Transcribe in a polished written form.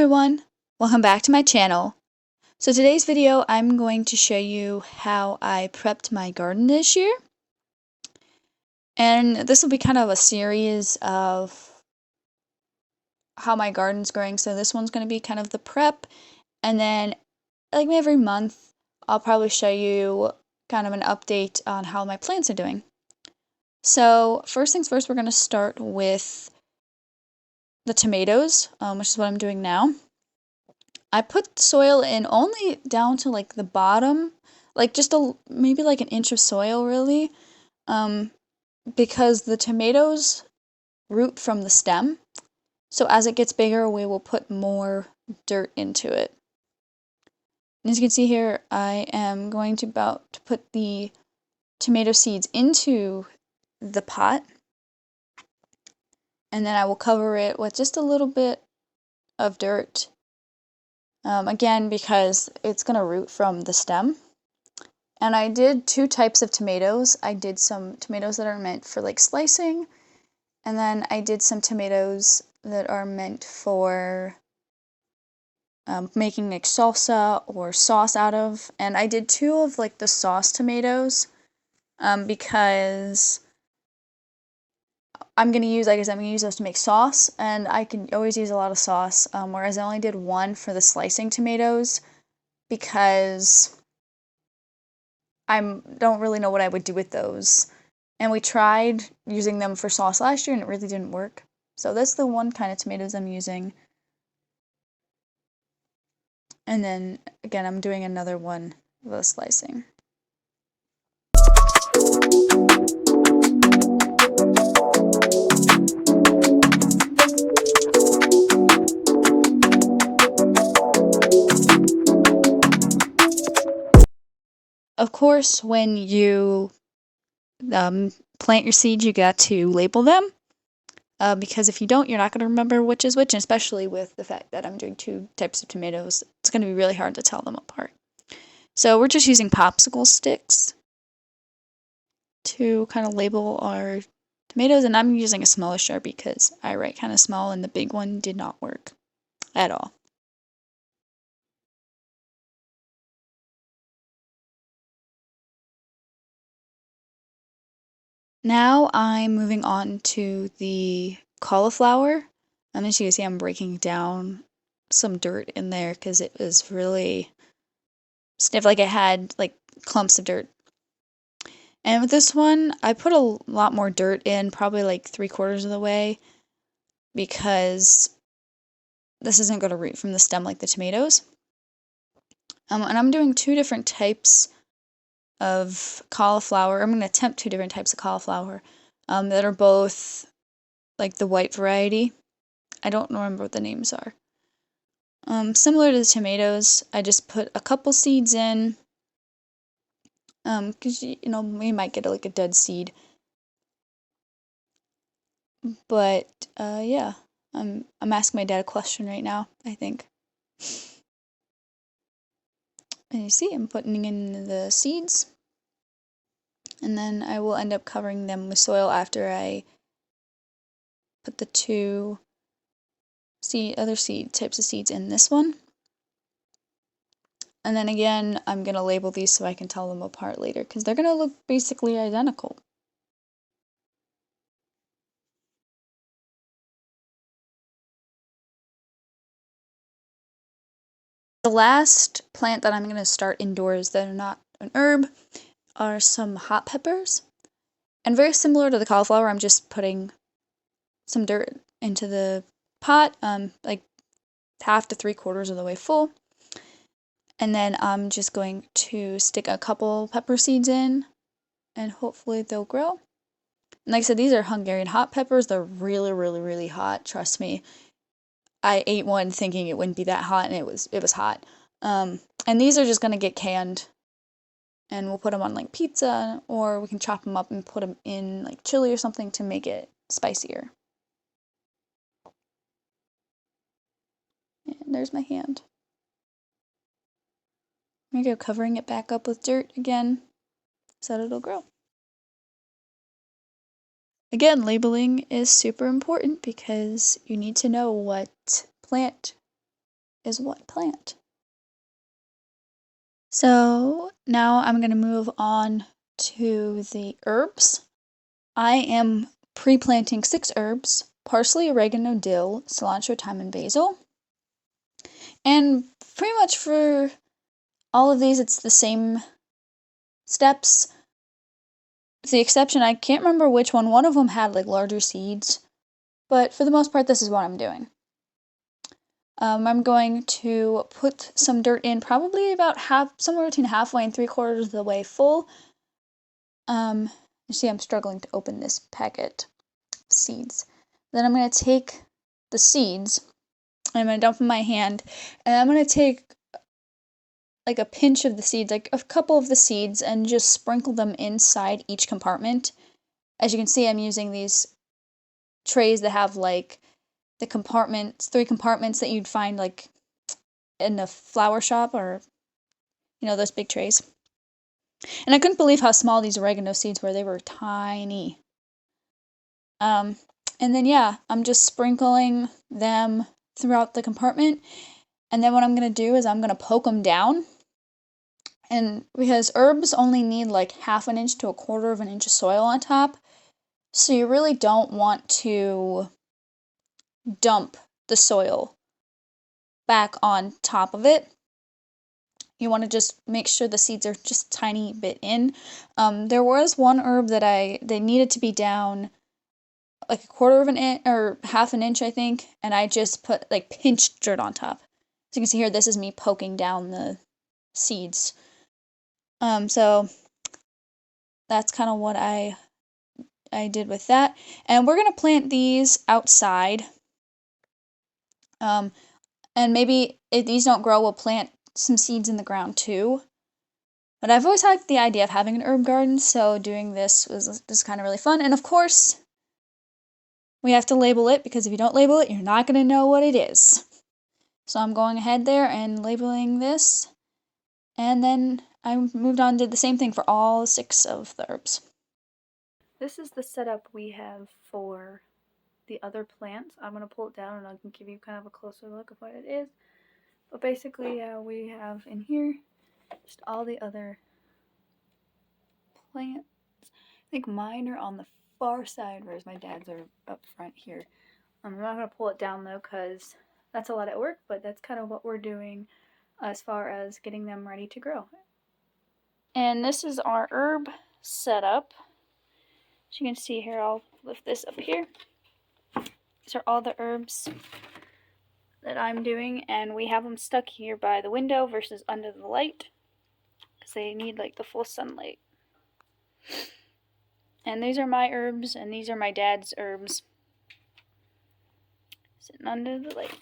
everyone, welcome back to my channel. So today's video I'm going to show you how I prepped my garden this year. And this will be kind of a series of how my garden's growing. So this one's going to be kind of the prep, and then like every month I'll probably show you kind of an update on how my plants are doing. So first things first, we're going to start with the tomatoes, which is what I'm doing now. I put soil in only down to like the bottom, like just maybe like an inch of soil really, because the tomatoes root from the stem. So as it gets bigger, we will put more dirt into it. And as you can see here, I am going to about to put the tomato seeds into the pot, and then I will cover it with just a little bit of dirt. Again, because it's going to root from the stem. And I did two types of tomatoes. I did some tomatoes that are meant for like slicing, and then I did some tomatoes that are meant for making like salsa or sauce out of. And I did two of like the sauce tomatoes because I'm gonna use, like I said, I'm gonna use those to make sauce, and I can always use a lot of sauce. Whereas I only did one for the slicing tomatoes because I don't really know what I would do with those. And we tried using them for sauce last year and it really didn't work. So that's the one kind of tomatoes I'm using. And then again, I'm doing another one of the slicing. Of course, when you plant your seeds, you got to label them. Because if you don't, you're not going to remember which is which, and especially with the fact that I'm doing two types of tomatoes, it's going to be really hard to tell them apart. So we're just using popsicle sticks to kind of label our tomatoes, and I'm using a smaller Sharpie because I write kind of small and the big one did not work at all. Now I'm moving on to the cauliflower. As you can see, I'm breaking down some dirt in there because it was really stiff, like it had like clumps of dirt. And with this one, I put a lot more dirt in, probably like 3/4 of the way, because this isn't going to root from the stem like the tomatoes. And I'm doing two different types of cauliflower. I'm going to attempt two different types of cauliflower that are both like the white variety. I don't remember what the names are. Similar to the tomatoes, I just put a couple seeds in, because you know we might get like a dead seed. But yeah, I'm asking my dad a question right now, I think. And you see, I'm putting in the seeds, and then I will end up covering them with soil after I put the two other seed types of seeds in this one. And then again, I'm going to label these so I can tell them apart later, because they're going to look basically identical. The last plant that I'm going to start indoors that are not an herb are some hot peppers. And very similar to the cauliflower, I'm just putting some dirt into the pot, like 1/2 to 3/4 of the way full. And then I'm just going to stick a couple pepper seeds in, and hopefully they'll grow. And like I said, these are Hungarian hot peppers. They're really, really, really hot. Trust me. I ate one thinking it wouldn't be that hot, and it was hot. And these are just gonna get canned, and we'll put them on like pizza, or we can chop them up and put them in like chili or something to make it spicier. And there's my hand. There you go, covering it back up with dirt again so that it'll grow. Again, labeling is super important because you need to know what plant is what plant. So now I'm going to move on to the herbs. I am pre-planting 6 herbs: parsley, oregano, dill, cilantro, thyme, and basil. And pretty much for all of these, it's the same steps. With the exception, I can't remember which one. One of them had like larger seeds, but for the most part, this is what I'm doing. I'm going to put some dirt in, probably about somewhere between halfway and 3/4 of the way full. You see, I'm struggling to open this packet of seeds. Then I'm going to take the seeds, and I'm going to dump in my hand, and I'm going to take like a pinch of the seeds, like a couple of the seeds, and just sprinkle them inside each compartment. As you can see, I'm using these trays that have like the compartments, 3 compartments that you'd find like in a flower shop, or those big trays. And I couldn't believe how small these oregano seeds were. They were tiny. And then yeah, I'm just sprinkling them throughout the compartment. And then what I'm going to do is I'm going to poke them down. And because herbs only need like 1/2 inch to 1/4 inch of soil on top, so you really don't want to dump the soil back on top of it. You want to just make sure the seeds are just a tiny bit in. There was one herb that they needed to be down like 1/4 inch or 1/2 inch, I think, and I just put like pinched dirt on top. So you can see here, this is me poking down the seeds. So that's kind of what I did with that. And we're gonna plant these outside. And maybe if these don't grow, we'll plant some seeds in the ground too. But I've always had the idea of having an herb garden, so doing this was just kind of really fun. And of course, we have to label it, because if you don't label it, you're not going to know what it is. So I'm going ahead there and labeling this. And then I moved on, did the same thing for all 6 of the herbs. This is the setup we have for the other plants. I'm going to pull it down and I can give you kind of a closer look of what it is. But basically, we have in here just all the other plants. I think mine are on the far side, whereas my dad's are up front here. I'm not going to pull it down though, because that's a lot of work, but that's kind of what we're doing as far as getting them ready to grow. And this is our herb setup. As you can see here, I'll lift this up here. These are all the herbs that I'm doing, and we have them stuck here by the window versus under the light, because they need like the full sunlight. And these are my herbs, and these are my dad's herbs, sitting under the light.